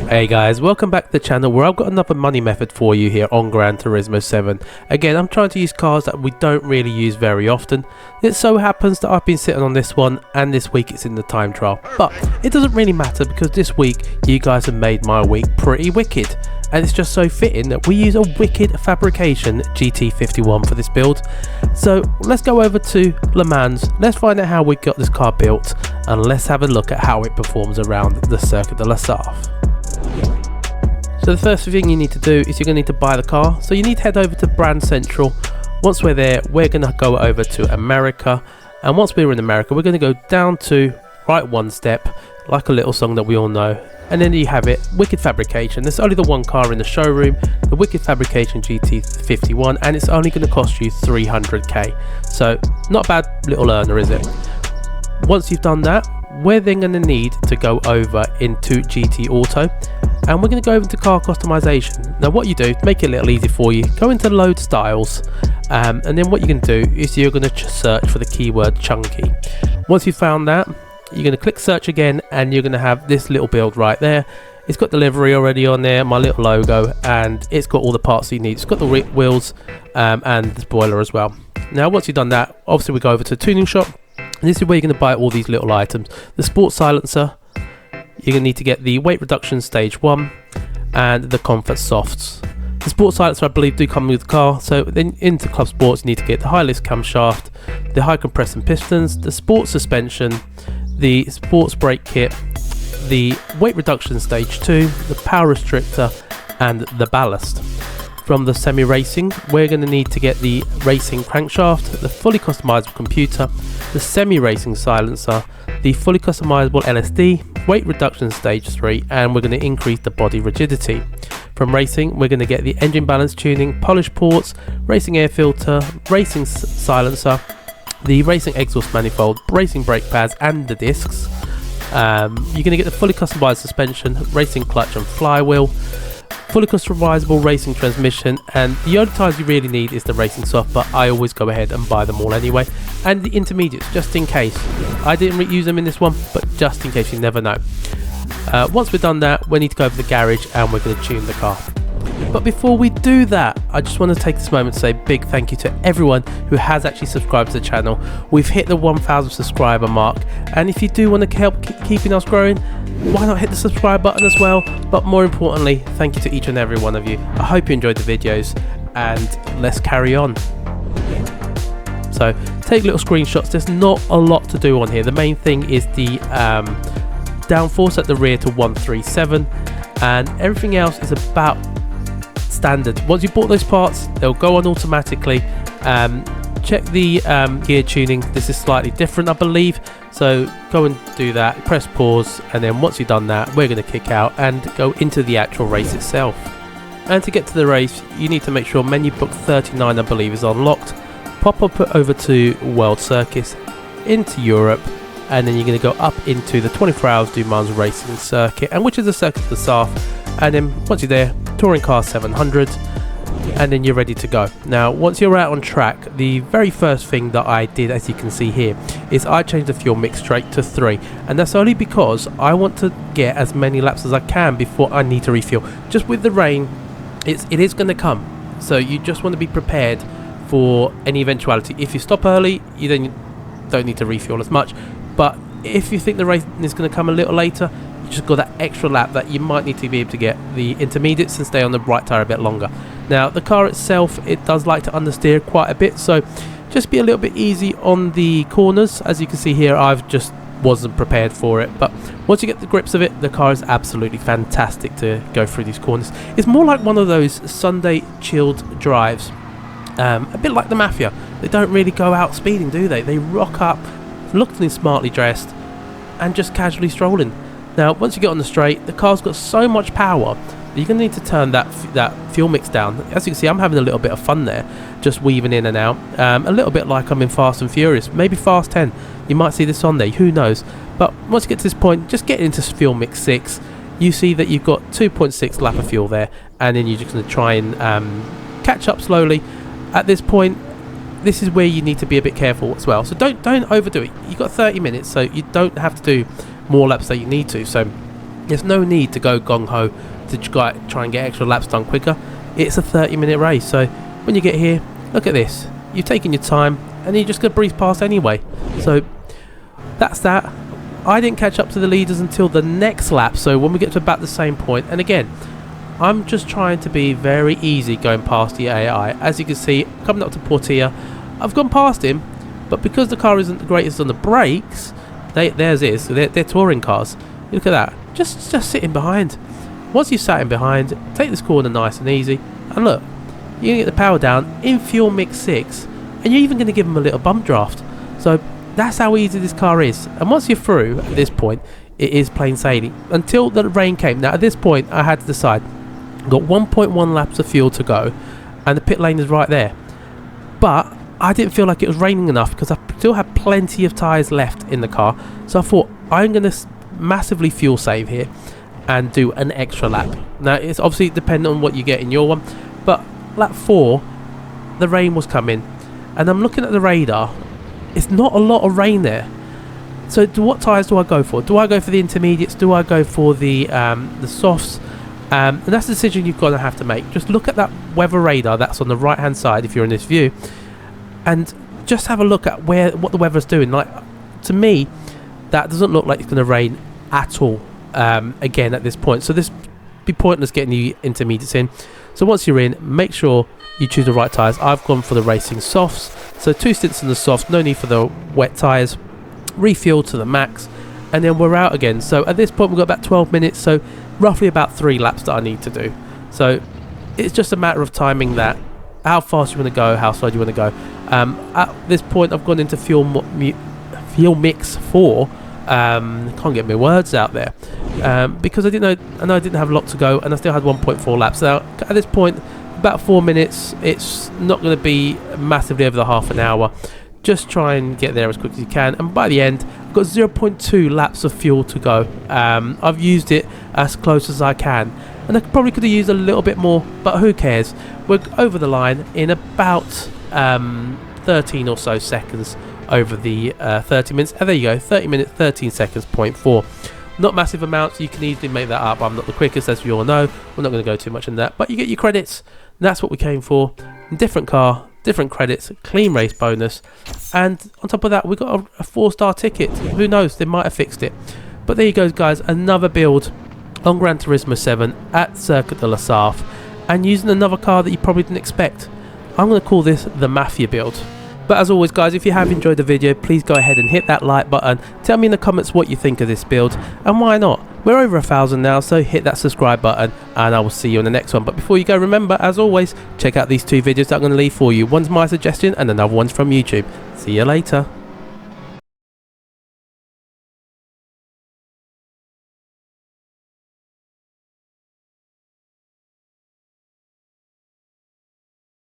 Hey guys, welcome back to the channel where I've got another money method for you here on Gran Turismo 7. Again, I'm trying to use cars that we don't really use very often. It so happens that I've been sitting on this one and this week it's in the time trial. But it doesn't really matter because this week you guys have made my week pretty wicked. And it's just so fitting that we use a wicked fabrication GT51 for this build. So let's go over to Le Mans, let's find out how we got this car built and let's have a look at how it performs around the Circuit de la Sarthe. So the first thing you need to do is you're going to need to buy the car. So you need to head over to Brand Central. Once we're there, we're going to go over to America. And once we're in America, we're going to go down to Right One Step, like a little song that we all know. And then you have it, Wicked Fabrication. There's only the one car in the showroom, the Wicked Fabrication GT51, and it's only going to cost you 300k. So not a bad little earner, is it? Once you've done that, we're then going to need to go over into GT Auto. And we're going to go into car customization. Now what you do, to make it a little easy for you, go into load styles, and then what you're going to do is you're going to search for the keyword chunky. Once you've found that, you're going to click search again and you're going to have this little build right there. It's got delivery already on there, my little logo, and it's got all the parts you need. It's got the wheels and the spoiler as well. Now once you've done that, obviously we go over to the tuning shop, and this is where you're going to buy all these little items. The sports silencer, you're going to need to get the weight reduction stage 1 and the comfort softs. The sports silencer I believe do come with the car, so then into Club Sports you need to get the high lift camshaft, the high compressing pistons, the sports suspension, the sports brake kit, the weight reduction stage 2, the power restrictor and the ballast. From the semi-racing, we're going to need to get the racing crankshaft, the fully customizable computer, the semi-racing silencer, the fully customizable LSD, weight reduction stage 3, and we're going to increase the body rigidity. From racing, we're going to get the engine balance tuning, polished ports, racing air filter, racing silencer, the racing exhaust manifold, racing brake pads and the discs. You're going to get the fully customized suspension, racing clutch and flywheel, fully customizable racing transmission, and the only times you really need is the racing soft, but I always go ahead and buy them all anyway, and the intermediates just in case. I didn't use them in this one, but just in case, you never know. Once we've done that, we need to go over to the garage and we're going to tune the car. But before we do that, I just want to take this moment to say a big thank you to everyone who has actually subscribed to the channel. We've hit the 1000 subscriber mark, and if you do want to help keeping us growing, why not hit the subscribe button as well? But more importantly, thank you to each and every one of you. I hope you enjoyed the videos, and let's carry on. So take little screenshots. There's not a lot to do on here. The main thing is the downforce at the rear to 137, and everything else is about standard. Once you bought those parts, they'll go on automatically. Check the gear tuning. This is slightly different, I believe, so go and do that, press pause, and then once you've done that, we're going to kick out and go into the actual race itself. And to get to the race, you need to make sure menu book 39 I believe is unlocked. Pop up over to World Circus, into Europe, and then you're going to go up into the 24 Hours Du Mans Racing Circuit, and which is the Circuit de la Sarthe. And then once you're there, Touring Car 700, and then you're ready to go. Now once you're out on track, the very first thing that I did, as you can see here, is I changed the fuel mix straight to 3, and that's only because I want to get as many laps as I can before I need to refuel. Just with the rain, it is going to come, so you just want to be prepared for any eventuality. If you stop early, you then don't need to refuel as much, but if you think the race is going to come a little later, you just got that extra lap that you might need to be able to get the intermediates and stay on the right tyre a bit longer. Now the car itself, it does like to understeer quite a bit, so just be a little bit easy on the corners. As you can see here, I've just wasn't prepared for it, but once you get the grips of it, the car is absolutely fantastic to go through these corners. It's more like one of those Sunday chilled drives, a bit like the Mafia. They don't really go out speeding, do they? They rock up, looking smartly dressed, and just casually strolling. Now once you get on the straight, the car's got so much power that you're going to need to turn that fuel mix down. As you can see, I'm having a little bit of fun there, just weaving in and out, a little bit like I'm in Fast and Furious, maybe Fast 10. You might see this on there, who knows. But once you get to this point, just get into fuel mix 6. You see that you've got 2.6 lap of fuel there, and then you're just going to try and catch up slowly. At this point, this is where you need to be a bit careful as well, so don't overdo it. You've got 30 minutes, so you don't have to do more laps than you need to. So There's no need to go gung-ho to try and get extra laps done quicker. It's a 30-minute race, so when you get here, look at this. You've taken your time and you're just going to breeze past anyway. So that's that. I didn't catch up to the leaders until the next lap, so when we get to about the same point, and again, I'm just trying to be very easy going past the AI. As you can see, coming up to Portilla, I've gone past him, but because the car isn't the greatest on the brakes, theirs is. They're touring cars. Look at that. Just sitting behind. Once you've sat in behind, take this corner nice and easy, and look, you're going to get the power down in fuel mix 6, and you're even going to give them a little bump draft. So that's how easy this car is. And once you're through at this point, it is plain sailing until the rain came. Now at this point, I had to decide. I've got 1.1 laps of fuel to go, and the pit lane is right there. But I didn't feel like it was raining enough because I still had plenty of tyres left in the car. So I thought I'm going to massively fuel save here and do an extra lap. Now it's obviously dependent on what you get in your one, but lap 4 the rain was coming, and I'm looking at the radar. It's not a lot of rain there. So what tyres do I go for? Do I go for the intermediates? Do I go for the softs? And that's the decision you're going to have to make. Just look at that weather radar that's on the right hand side if you're in this view, and just have a look at what the weather's doing. Like, to me, that doesn't look like it's going to rain at all again at this point. So this be pointless getting the intermediates in. So once you're in, make sure you choose the right tyres. I've gone for the racing softs, so 2 stints in the softs, no need for the wet tyres, refuel to the max, and then we're out again. So at this point we've got about 12 minutes, so roughly about 3 laps that I need to do. So it's just a matter of timing that, how fast you want to go, how slow you want to go. At this point I've gone into fuel mix 4. Can't get my words out there because I know I didn't have a lot to go, and I still had 1.4 laps. Now at this point, about 4 minutes, it's not going to be massively over the half an hour. Just try and get there as quick as you can, and by the end I've got 0.2 laps of fuel to go. I've used it as close as I can, and I probably could have used a little bit more, but who cares. We're over the line in about 13 or so seconds over the 30 minutes, and there you go, 30 minutes 13 seconds 0.4. Not massive amounts, you can easily make that up. I'm not the quickest, as you all know. We're not going to go too much in that, but you get your credits. That's what we came for. Different car, different credits, clean race bonus, and on top of that we got a 4-star ticket. Who knows, they might have fixed it. But there you go guys, another build on Gran Turismo 7 at Circuit de la Sarthe, and using another car that you probably didn't expect. I'm going to call this the Mafia build. But as always guys, if you have enjoyed the video, please go ahead and hit that like button. Tell me in the comments what you think of this build, and why not? We're over 1,000 now, so hit that subscribe button, and I will see you in the next one. But before you go, remember, as always, check out these 2 videos that I'm going to leave for you. One's my suggestion and another one's from YouTube. See you later.